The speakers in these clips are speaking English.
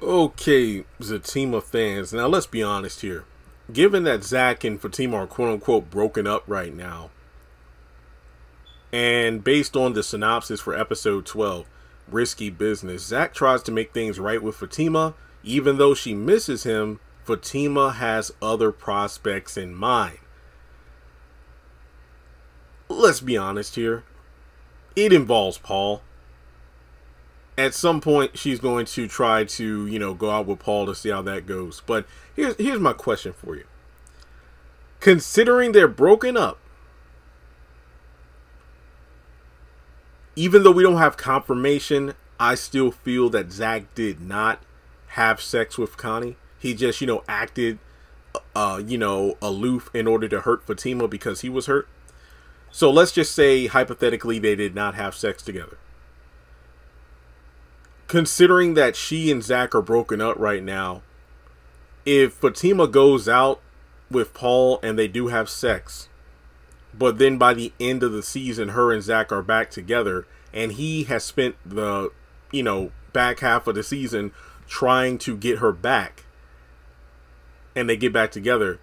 Okay, Zatima fans, now let's be honest here. Given that Zach and Fatima are quote unquote broken up right now, and based on the synopsis for episode 12, Risky Business, Zach tries to make things right with Fatima. Even though she misses him, Fatima has other prospects in mind. Let's be honest here. It involves Paul. At some point, she's going to try to, go out with Paul to see how that goes. But here's my question for you. Considering they're broken up, even though we don't have confirmation, I still feel that Zach did not have sex with Connie. He just, acted, aloof in order to hurt Fatima because he was hurt. So let's just say, hypothetically, they did not have sex together. Considering that she and Zach are broken up right now, if Fatima goes out with Paul and they do have sex, but then by the end of the season, her and Zach are back together, and he has spent the, back half of the season trying to get her back, and they get back together,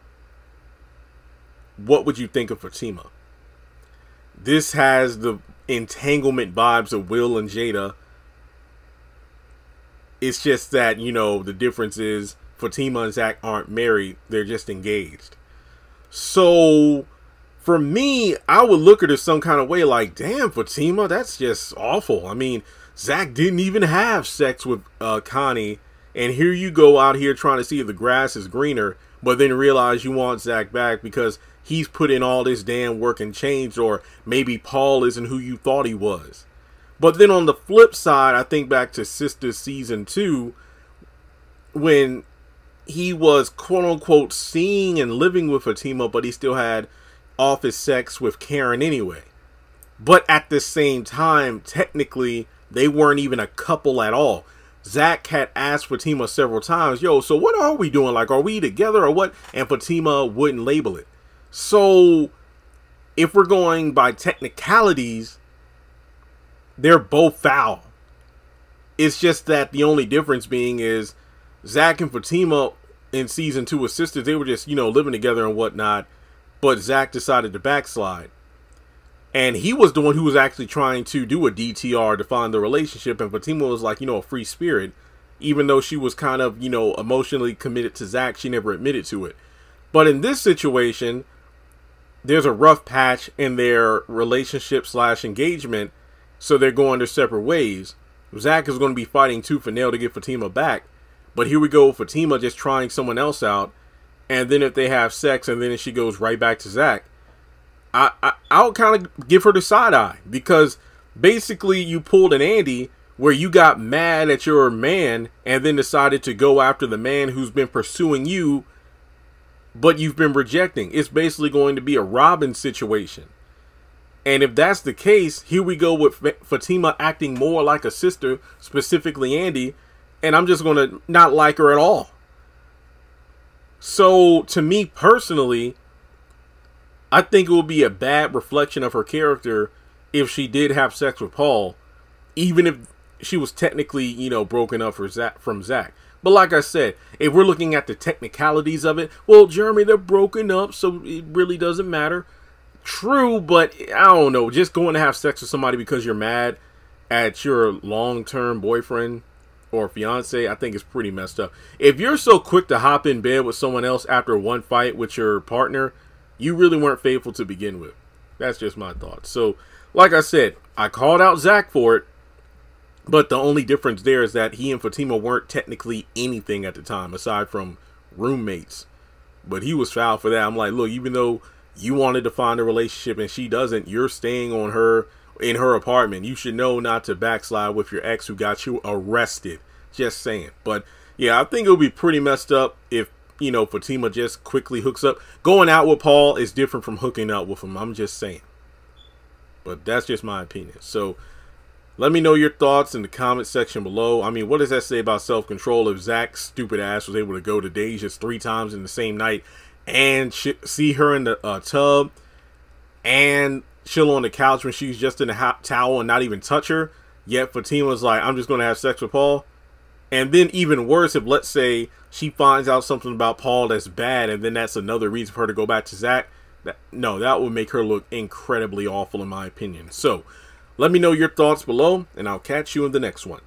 what would you think of Fatima? This has the entanglement vibes of Will and Jada. It's just that, the difference is Fatima and Zach aren't married. They're just engaged. So, for me, I would look at it some kind of way like, damn, Fatima, that's just awful. I mean, Zach didn't even have sex with Connie. And here you go out here trying to see if the grass is greener, but then realize you want Zach back because he's put in all this damn work and changed, or maybe Paul isn't who you thought he was. But then on the flip side, I think back to Sistas season 2, when he was quote unquote seeing and living with Fatima, but he still had office sex with Karen anyway. But at the same time, technically, they weren't even a couple at all. Zach had asked Fatima several times, yo, so what are we doing? Like, are we together or what? And Fatima wouldn't label it. So, if we're going by technicalities, they're both foul. It's just that the only difference being is Zach and Fatima in season 2 of Sisters, they were just, living together and whatnot. But Zach decided to backslide. And he was the one who was actually trying to do a DTR to find the relationship. And Fatima was like, a free spirit. Even though she was kind of, emotionally committed to Zach, she never admitted to it. But in this situation, there's a rough patch in their relationship / engagement. So they're going their separate ways. Zach is going to be fighting tooth and nail to get Fatima back. But here we go, Fatima just trying someone else out. And then if they have sex and then she goes right back to Zach, I'll kind of give her the side eye. Because basically you pulled an Andy where you got mad at your man and then decided to go after the man who's been pursuing you, but you've been rejecting. It's basically going to be a Robin situation. And if that's the case, here we go with Fatima acting more like a sister, specifically Andy, and I'm just going to not like her at all. So, to me personally, I think it would be a bad reflection of her character if she did have sex with Paul, even if she was technically, broken up from Zach. But like I said, if we're looking at the technicalities of it, well, Jeremy, they're broken up, so it really doesn't matter. True, but I don't know. Just going to have sex with somebody because you're mad at your long-term boyfriend or fiance, I think is pretty messed up. If you're so quick to hop in bed with someone else after one fight with your partner, you really weren't faithful to begin with. That's just my thoughts. So, like I said, I called out Zach for it, but the only difference there is that he and Fatima weren't technically anything at the time, aside from roommates. But he was foul for that. I'm like, look, even though you wanted to find a relationship and she doesn't, you're staying on her in her apartment. You should know not to backslide with your ex who got you arrested. Just saying. But yeah, I think it would be pretty messed up if, Fatima just quickly hooks up. Going out with Paul is different from hooking up with him. I'm just saying. But that's just my opinion. So let me know your thoughts in the comment section below. I mean, what does that say about self-control if Zach's stupid ass was able to go to Deja's 3 times in the same night and see her in the tub and chill on the couch when she's just in a hot towel and not even touch her? Yet Fatima's like, I'm just going to have sex with Paul. And then even worse, if let's say she finds out something about Paul that's bad, and then that's another reason for her to go back to Zach. That would make her look incredibly awful in my opinion. So let me know your thoughts below, and I'll catch you in the next one.